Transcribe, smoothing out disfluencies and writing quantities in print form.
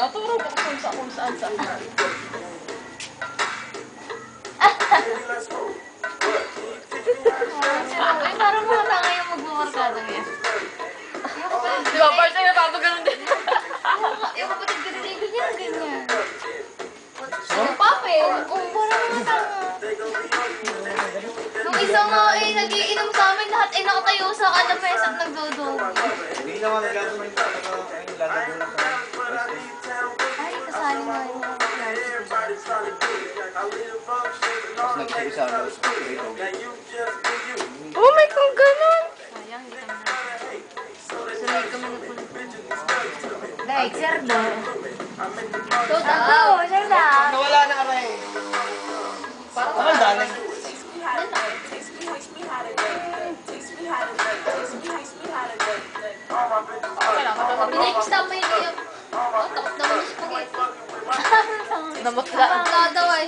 Turo ko kung saan. Ay, parang mata ngayon magmamarkada ngayon. Di ba, part na napapaganon din. Yung kapatid ko din, ganyan. Yung papel, parang mata nga. Nung isa nga nagiinom sa amin, lahat nakatayo sa kanapes at nagdodog. Hindi naman nagagawin talaga ay lalagyan na sa Ay, kasali nga yun. Tapos nag-isa na sa rito. Oh my God, ganun! Sayang, hindi kami na. Sulit kami nagpunta. Like, sir na. Ako, sir na. Nawala na aray. Parang daling. Pinag-stop mo yun yung... Oh, takot naman yung spaghetti. Namutla. Parang gadaw ay.